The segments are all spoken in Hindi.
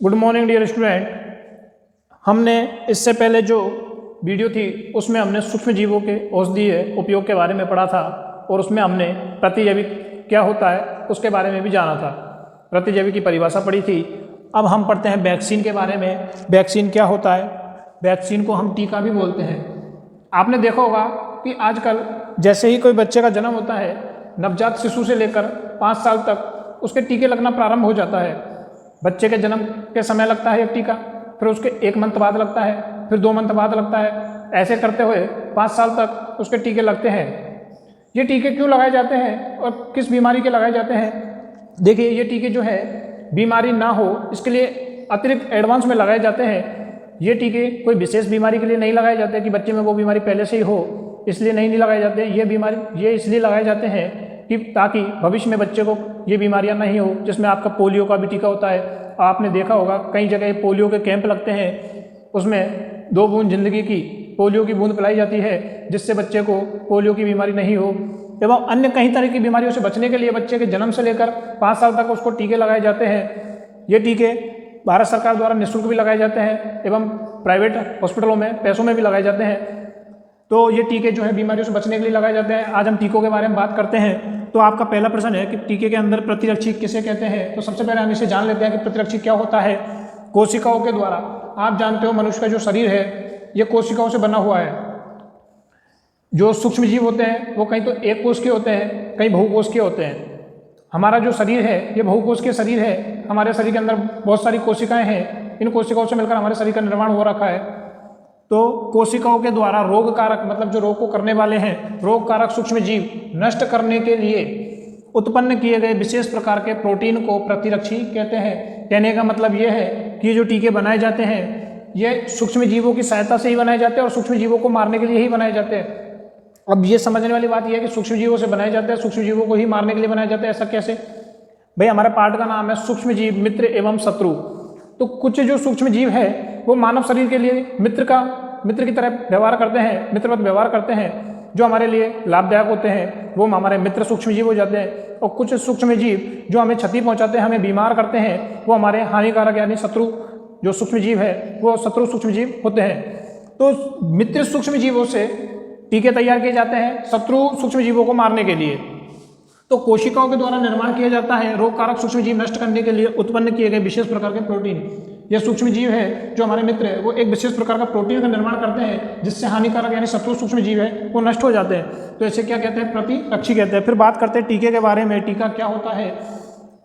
Good morning dear student. हमने इससे पहले जो वीडियो थी उसमें हमने सूक्ष्म जीवों के औषधीय उपयोग के बारे में पढ़ा था और उसमें हमने प्रतिजैविक क्या होता है उसके बारे में भी जाना था। प्रतिजैविक की परिभाषा पढ़ी थी। अब हम पढ़ते हैं वैक्सीन के बारे में। वैक्सीन क्या होता है? वैक्सीन को हम टीका भी बोलते हैं। आपने देखा होगा कि आजकल जैसे ही कोई बच्चे का जन्म होता है, नवजात शिशु से लेकर 5 साल तक उसके टीके लगना प्रारंभ हो जाता है। बच्चे के जन्म के समय लगता है एक टीका, फिर उसके 1 मंथ बाद लगता है, फिर 2 मंथ बाद लगता है। ऐसे करते हुए 5 साल तक उसके टीके लगते हैं। ये टीके क्यों लगाए जाते हैं और किस बीमारी के लगाए जाते हैं? देखिए, ये टीके जो है बीमारी ना हो इसके लिए अतिरिक्त एडवांस में लगाए जाते हैं। ये टीके कोई विशेष बीमारी के लिए नहीं लगाए जाते कि बच्चे में वो बीमारी पहले से ही हो, इसलिए नहीं लगाए जाते। ये इसलिए लगाए जाते हैं कि ताकि भविष्य में बच्चे को ये बीमारियां नहीं हो। जिसमें आपका पोलियो का भी टीका होता है। आपने देखा होगा कई जगह पोलियो के कैंप लगते हैं, उसमें 2 बूंद जिंदगी की पोलियो की बूंद पिलाई जाती है जिससे बच्चे को पोलियो की बीमारी नहीं हो। एवं अन्य कई तरह की बीमारियों से बचने के लिए बच्चे के जन्म से लेकर 5 साल तक उसको टीके लगाए जाते हैं। ये टीके भारत सरकार द्वारा निःशुल्क भी लगाए जाते हैं एवं प्राइवेट हॉस्पिटलों में पैसों में भी लगाए जाते हैं। तो ये टीके जो है बीमारियों से बचने के लिए लगाए जाते हैं। आज हम टीकों के बारे में बात करते हैं। तो आपका पहला प्रश्न है कि टीके के अंदर प्रतिरक्षी किसे कहते हैं? तो सबसे पहले हम इसे जान लेते हैं कि प्रतिरक्षी क्या होता है। कोशिकाओं के द्वारा, आप जानते हो मनुष्य का जो शरीर है ये कोशिकाओं से बना हुआ है। जो सूक्ष्म जीव होते हैं वो कहीं तो एक कोश के होते हैं, कहीं बहुकोश के होते हैं। हमारा जो शरीर है ये बहुकोश के शरीर है। हमारे शरीर के अंदर बहुत सारी कोशिकाएं हैं। इन कोशिकाओं से मिलकर हमारे शरीर का निर्माण हो रखा है। तो कोशिकाओं के द्वारा रोग कारक, मतलब जो रोग को करने वाले हैं, रोग कारक सूक्ष्म जीव नष्ट करने के लिए उत्पन्न किए गए विशेष प्रकार के प्रोटीन को प्रतिरक्षी कहते हैं। कहने का मतलब ये है कि जो टीके बनाए जाते हैं ये सूक्ष्म जीवों की सहायता से ही बनाए जाते हैं और सूक्ष्म जीवों को मारने के लिए ही बनाए जाते हैं। अब ये समझने वाली बात यह है कि सूक्ष्म जीवों से बनाए जाते हैं, सूक्ष्म जीवों को ही मारने के लिए बनाए जाते हैं। ऐसा कैसे? भाई, हमारे पाठ का नाम है सूक्ष्म जीव, मित्र एवं शत्रु। तो कुछ जो सूक्ष्म जीव है वो मानव शरीर के लिए मित्र की तरह व्यवहार करते हैं, मित्रवत व्यवहार करते हैं। जो हमारे लिए लाभदायक होते हैं वो हमारे मित्र सूक्ष्म जीव हो जाते हैं। और कुछ सूक्ष्म जीव जो हमें क्षति पहुंचाते हैं, हमें बीमार करते हैं, वो हमारे हानिकारक यानी शत्रु जो सूक्ष्म जीव है वो शत्रु सूक्ष्म जीव होते हैं। तो मित्र सूक्ष्म जीवों से टीके तैयार किए जाते हैं शत्रु सूक्ष्म जीवों को मारने के लिए। तो कोशिकाओं के द्वारा निर्माण किया जाता है रोग कारक सूक्ष्म जीव नष्ट करने के लिए उत्पन्न किए गए विशेष प्रकार के प्रोटीन। ये सूक्ष्म जीव है जो हमारे मित्र है वो एक विशेष प्रकार का प्रोटीन का निर्माण करते हैं जिससे हानिकारक यानी शत्रु सूक्ष्म जीव है वो नष्ट हो जाते हैं। तो इसे क्या कहते हैं? प्रतिरक्षी कहते हैं। फिर बात करते हैं टीके के बारे में। टीका क्या होता है?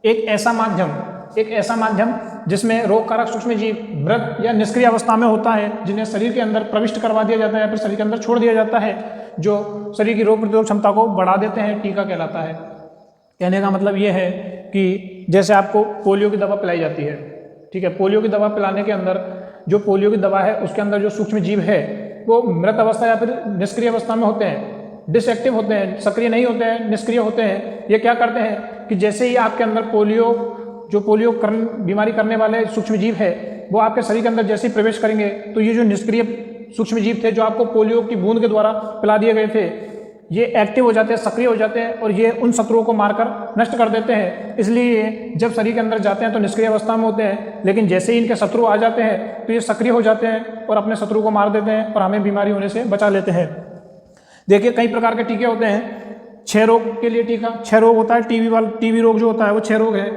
एक ऐसा माध्यम जिसमें रोग कारक सूक्ष्म जीव मृत या निष्क्रिय अवस्था में होता है, जिन्हें शरीर के अंदर प्रविष्ट करवा दिया जाता है या फिर शरीर के अंदर छोड़ दिया जाता है, जो शरीर की रोग प्रतिरोधक क्षमता को बढ़ा देते हैं। टीका कहलाता है। कहने का मतलब ये है कि जैसे आपको पोलियो की दवा पिलाई जाती है, ठीक है, पोलियो की दवा पिलाने के अंदर जो पोलियो की दवा है उसके अंदर जो सूक्ष्म जीव है वो मृत अवस्था या फिर निष्क्रिय अवस्था में होते हैं, डिसएक्टिव होते हैं, सक्रिय नहीं होते हैं, निष्क्रिय होते हैं। ये क्या करते हैं कि जैसे ही आपके अंदर पोलियो बीमारी करने वाले सूक्ष्म जीव है वो आपके शरीर के अंदर जैसे ही प्रवेश करेंगे तो ये जो निष्क्रिय सूक्ष्म जीव थे जो आपको पोलियो की बूंद के द्वारा पिला दिए गए थे, ये एक्टिव हो जाते हैं, सक्रिय हो जाते हैं और ये उन शत्रुओं को मारकर नष्ट कर देते हैं। इसलिए जब शरीर के अंदर जाते हैं तो निष्क्रिय अवस्था में होते हैं, लेकिन जैसे ही इनके शत्रु आ जाते हैं तो ये सक्रिय हो जाते हैं और अपने शत्रु को मार देते हैं और हमें बीमारी होने से बचा लेते हैं। देखिए, कई प्रकार के टीके होते हैं। 6 रोग के लिए टीका। 6 रोग होता है। टीबी रोग जो होता है वो 6 रोग है।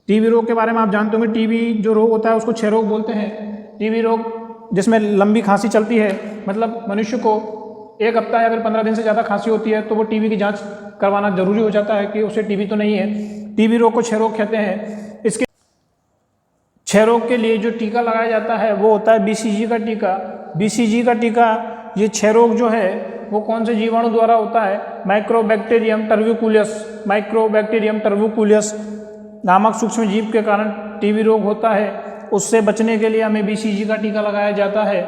टीबी रोग के बारे में आप जानते होंगे। टीबी जो रोग होता है उसको 6 रोग बोलते हैं। टीबी रोग जिसमें लंबी खांसी चलती है, मतलब मनुष्य को 1 हफ्ता या फिर 15 दिन से ज़्यादा खांसी होती है तो वो टीबी की जांच करवाना जरूरी हो जाता है कि उसे टीबी तो नहीं है। टीबी रोग को 6 रोग कहते हैं। इसके 6 रोग के लिए जो टीका लगाया जाता है वो होता है बीसीजी का टीका। बीसीजी का टीका, ये 6 रोग जो है वो कौन से जीवाणु द्वारा होता है? माइक्रोबैक्टीरियम टर्बूकुलियस नामक सूक्ष्म जीव के कारण टीबी रोग होता है। उससे बचने के लिए हमें बीसीजी का टीका लगाया जाता है।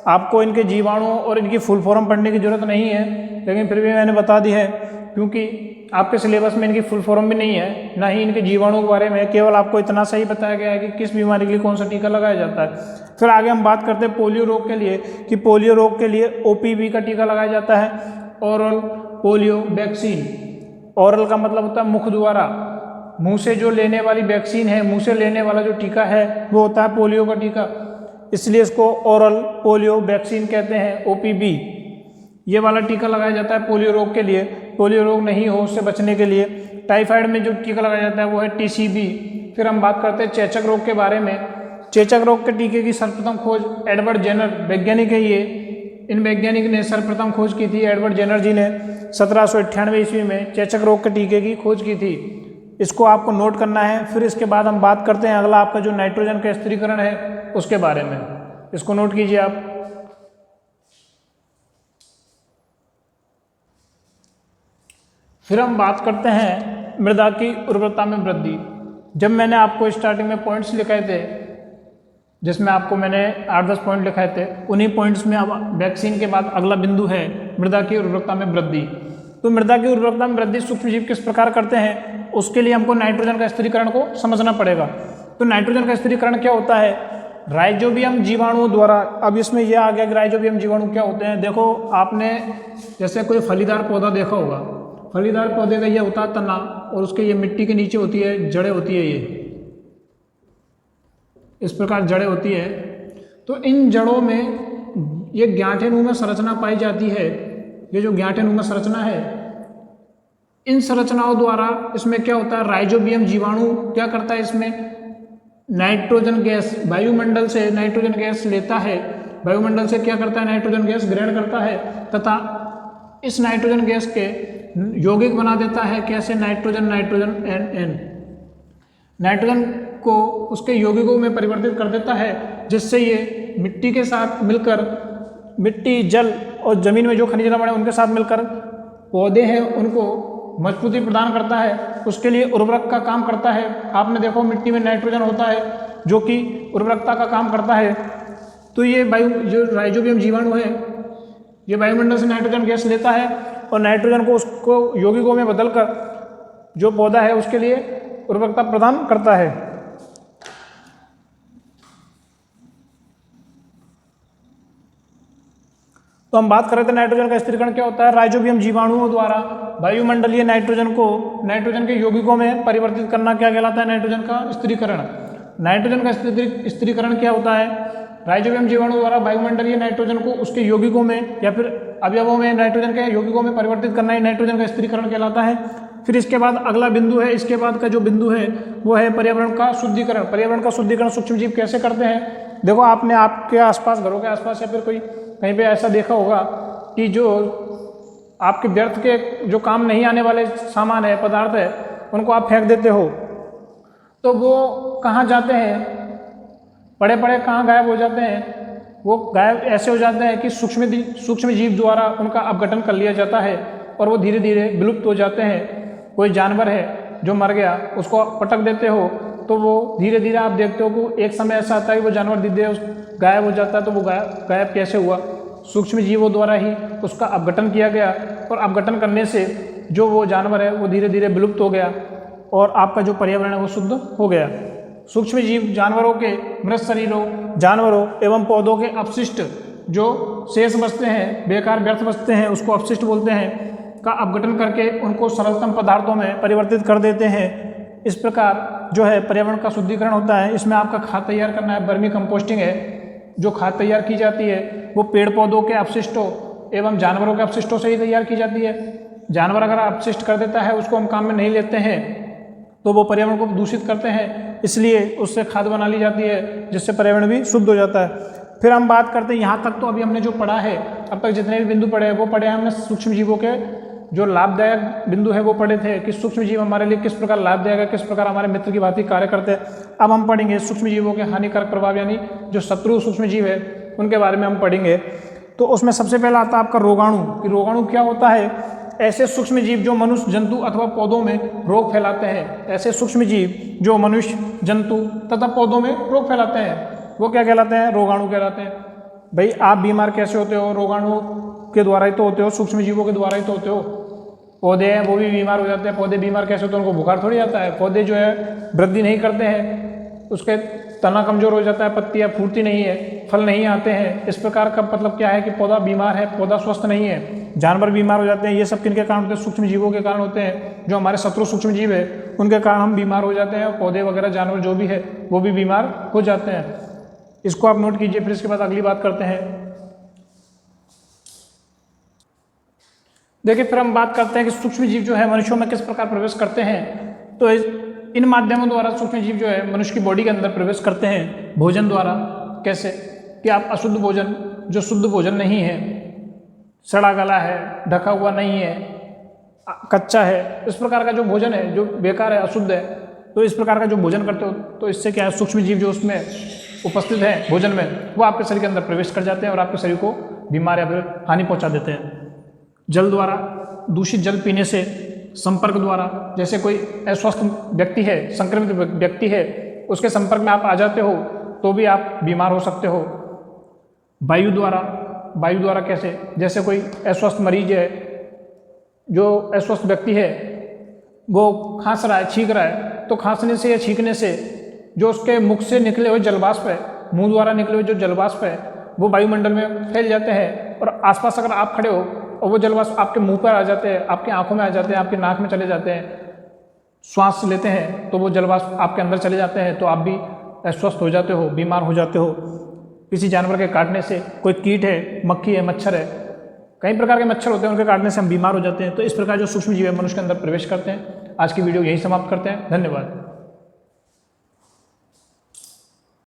आपको इनके जीवाणुओं और इनकी फुल फॉर्म पढ़ने की जरूरत नहीं है, लेकिन फिर भी मैंने बता दी है क्योंकि आपके सिलेबस में इनकी फुल फॉर्म भी नहीं है, ना ही इनके जीवाणुओं के बारे में। केवल आपको इतना सही बताया गया है कि किस बीमारी के लिए कौन सा टीका लगाया जाता है। फिर आगे हम बात करते हैं पोलियो रोग के लिए कि पोलियो रोग के लिए ओपीवी का टीका लगाया जाता है, ओरल पोलियो वैक्सीन। ओरल का मतलब होता है मुख द्वारा, मुंह से जो लेने वाली वैक्सीन है, मुंह से लेने वाला जो टीका है वो होता है पोलियो का टीका, इसलिए इसको ओरल पोलियो वैक्सीन कहते हैं, OPV। ये वाला टीका लगाया जाता है पोलियो रोग के लिए, पोलियो रोग नहीं हो उससे बचने के लिए। टाइफाइड में जो टीका लगाया जाता है वो है TCB। फिर हम बात करते हैं चेचक रोग के बारे में। चेचक रोग के टीके की सर्वप्रथम खोज एडवर्ड जेनर वैज्ञानिक है ये, इन वैज्ञानिक ने सर्वप्रथम खोज की थी, एडवर्ड जेनर जी ने 1798 ईस्वी में चेचक रोग के टीके की खोज की थी। इसको आपको नोट करना है। फिर इसके बाद हम बात करते हैं अगला आपका जो नाइट्रोजन का स्थिरीकरण है उसके बारे में, इसको नोट कीजिए आप। फिर हम बात करते हैं मृदा की उर्वरता में वृद्धि। जब मैंने आपको स्टार्टिंग में पॉइंट्स लिखाए थे, जिसमें आपको मैंने 8-10 पॉइंट लिखाए थे, उन्हीं पॉइंट्स में अब वैक्सीन के बाद अगला बिंदु है मृदा की उर्वरता में वृद्धि। तो मृदा की उर्वरता में वृद्धि सूक्ष्मजीव किस प्रकार करते हैं, उसके लिए हमको नाइट्रोजन का स्थिरीकरण को समझना पड़ेगा। तो नाइट्रोजन का स्थिरीकरण क्या होता है? राइजोबियम जीवाणुओं द्वारा। अब इसमें यह आ गया कि राइजोबियम जीवाणु क्या होते हैं। देखो, आपने जैसे कोई फलीदार पौधा देखा होगा, फलीदार पौधे का ये होता है तना, और उसके ये मिट्टी के नीचे होती है, जड़ें होती है, ये इस प्रकार जड़ें होती है। तो इन जड़ों में ये ग्याठेनुमा संरचना पाई जाती है। ये जो ग्याठेनुमा संरचना है, इन संरचनाओं द्वारा इसमें क्या होता है, राइजोबियम जीवाणु क्या करता है, इसमें नाइट्रोजन गैस, वायुमंडल से नाइट्रोजन गैस लेता है, वायुमंडल से क्या करता है, नाइट्रोजन गैस ग्रहण करता है, तथा इस नाइट्रोजन गैस के यौगिक बना देता है। कैसे? नाइट्रोजन NN, नाइट्रोजन को उसके यौगिकों में परिवर्तित कर देता है, जिससे ये मिट्टी के साथ मिलकर, मिट्टी, जल और जमीन में जो खनिज लवण है उनके साथ मिलकर पौधे हैं उनको मजबूती प्रदान करता है, उसके लिए उर्वरक का काम करता है। आपने देखो मिट्टी में नाइट्रोजन होता है जो कि उर्वरकता का काम करता है। तो ये जो राइजोबियम जीवाणु है, ये वायुमंडल से नाइट्रोजन गैस लेता है और नाइट्रोजन को उसको यौगिकों में बदलकर जो पौधा है उसके लिए उर्वरकता प्रदान करता है। तो हम बात कर रहे थे नाइट्रोजन का स्थिरीकरण क्या होता है। राइजोबियम जीवाणुओं द्वारा वायुमंडलीय नाइट्रोजन को नाइट्रोजन के यौगिकों में परिवर्तित करना क्या कहलाता है, नाइट्रोजन का स्थिरीकरण। नाइट्रोजन का स्थिरीकरण क्या होता है, राइजोबियम जीवाणु द्वारा वायुमंडलीय नाइट्रोजन को उसके यौगिकों में या फिर अवयवों में नाइट्रोजन के यौगिकों में परिवर्तित करना ही नाइट्रोजन का स्थिरीकरण कहलाता है। फिर इसके बाद अगला बिंदु है, इसके बाद का जो बिंदु है वो है पर्यावरण का शुद्धिकरण। पर्यावरण का शुद्धिकरण सूक्ष्मजीव कैसे करते हैं? देखो, आपने आपके आसपास, घरों के आसपास या फिर कोई कहीं पे ऐसा देखा होगा कि जो आपके व्यर्थ के जो काम नहीं आने वाले सामान है, पदार्थ है, उनको आप फेंक देते हो, तो वो कहाँ जाते हैं, पड़े पड़े कहाँ गायब हो जाते हैं? वो गायब ऐसे हो जाते हैं कि सूक्ष्म जीव द्वारा उनका अपघटन कर लिया जाता है और वो धीरे धीरे विलुप्त हो जाते हैं। कोई जानवर है जो मर गया, उसको पटक देते हो तो वो धीरे धीरे आप देखते हो कि एक समय ऐसा आता है कि वो जानवर धीरे गायब हो जाता है। तो वो गायब कैसे हुआ? सूक्ष्म जीवों द्वारा ही उसका अपघटन किया गया, और अपघटन करने से जो वो जानवर है वो धीरे धीरे विलुप्त हो गया और आपका जो पर्यावरण है वो शुद्ध हो गया। सूक्ष्म जीव जानवरों के मृत शरीरों, जानवरों एवं पौधों के अपशिष्ट जो शेष बचते हैं, बेकार व्यर्थ बचते हैं, उसको अपशिष्ट बोलते हैं, का अपघटन करके उनको सरलतम पदार्थों में परिवर्तित कर देते हैं। इस प्रकार जो है पर्यावरण का शुद्धिकरण होता है। इसमें आपका खाद तैयार करना है, वर्मी कंपोस्टिंग है। जो खाद तैयार की जाती है वो पेड़ पौधों के अपशिष्टों एवं जानवरों के अपशिष्टों से ही तैयार की जाती है। जानवर अगर अपशिष्ट कर देता है, उसको हम काम में नहीं लेते हैं, तो वो पर्यावरण को दूषित करते हैं, इसलिए उससे खाद बना ली जाती है, जिससे पर्यावरण भी शुद्ध हो जाता है। फिर हम बात करते हैं, यहाँ तक तो अभी हमने जो पढ़ा है, अब तक जितने भी बिंदु पढ़े हैं वो पढ़े हैं हमने सूक्ष्म जीवों के जो लाभदायक बिंदु है वो पढ़े थे कि सूक्ष्म जीव हमारे लिए किस प्रकार लाभदायक है, किस प्रकार हमारे मित्र की भांति कार्य करते हैं। अब हम पढ़ेंगे सूक्ष्म जीवों के हानिकारक प्रभाव, यानी जो शत्रु सूक्ष्म जीव है उनके बारे में हम पढ़ेंगे। तो उसमें सबसे पहला आता है आपका रोगाणु, कि रोगाणु क्या होता है। ऐसे सूक्ष्म जीव जो मनुष्य, जंतु अथवा पौधों में रोग फैलाते हैं। ऐसे सूक्ष्म जीव जो मनुष्य, जंतु तथा पौधों में रोग फैलाते हैं, वो क्या कहलाते हैं? रोगाणु कहलाते हैं। भाई, आप बीमार कैसे होते हो? रोगाणु के द्वारा ही तो होते हो, सूक्ष्म जीवों के द्वारा ही तो होते हो। पौधे हैं वो भी बीमार हो जाते हैं। पौधे बीमार कैसे होते हैं? उनको बुखार थोड़ी आता है। पौधे जो है वृद्धि नहीं करते हैं, उसके तना कमजोर हो जाता है, पत्तियाँ फूटती नहीं है, फल नहीं आते हैं। इस प्रकार का मतलब क्या है कि पौधा बीमार है, पौधा स्वस्थ नहीं है, जानवर बीमार हो जाते हैं। ये सब किनके कारण होते हैं? सूक्ष्म जीवों के कारण होते हैं। जो हमारे शत्रु सूक्ष्म जीव है उनके कारण हम बीमार हो जाते हैं और पौधे वगैरह जानवर जो भी है वो भी बीमार हो जाते हैं। इसको आप नोट कीजिए। फिर इसके बाद अगली बात करते हैं। देखिए फिर हम बात करते हैं कि सूक्ष्म जीव जो है मनुष्यों में किस प्रकार प्रवेश करते हैं। तो इन माध्यमों द्वारा सूक्ष्म जीव जो है मनुष्य की बॉडी के अंदर प्रवेश करते हैं भोजन द्वारा। कैसे कि आप अशुद्ध भोजन, जो शुद्ध भोजन नहीं है, सड़ा गला है, ढका हुआ नहीं है, कच्चा है, इस प्रकार का जो भोजन है जो बेकार है, अशुद्ध है, तो इस प्रकार का जो भोजन करते हो तो इससे क्या है, सूक्ष्म जीव जो उसमें उपस्थित है भोजन में वो आपके शरीर के अंदर प्रवेश कर जाते हैं और आपके शरीर को बीमार या फिर हानि पहुंचा देते हैं। जल द्वारा, दूषित जल पीने से, संपर्क द्वारा, जैसे कोई अस्वस्थ व्यक्ति है, संक्रमित व्यक्ति है, उसके संपर्क में आप आ जाते हो तो भी आप बीमार हो सकते हो। वायु द्वारा, वायु द्वारा कैसे, जैसे कोई अस्वस्थ मरीज है, जो अस्वस्थ व्यक्ति है वो खांस रहा है, छींक रहा है, तो खांसने से या छींकने से जो उसके मुख से निकले हुए जलवाष्प है, मुंह द्वारा निकले हुए जो जलवाष्प है वो वायुमंडल में फैल जाते हैं और आसपास अगर आप खड़े हो और वो जलवाष्प आपके मुंह पर आ जाते हैं, आपकी आंखों में आ जाते हैं, आपकी नाक में चले जाते हैं, श्वास लेते हैं तो वो जलवाष्प आपके अंदर चले जाते हैं तो आप भी अस्वस्थ हो जाते हो, बीमार हो जाते हो। किसी जानवर के काटने से, कोई कीट है, मक्खी है, मच्छर है, कई प्रकार के मच्छर होते हैं, उनके काटने से हम बीमार हो जाते हैं। तो इस प्रकार जो सूक्ष्म जीव है मनुष्य के अंदर प्रवेश करते हैं। आज की वीडियो यही समाप्त करते हैं। धन्यवाद।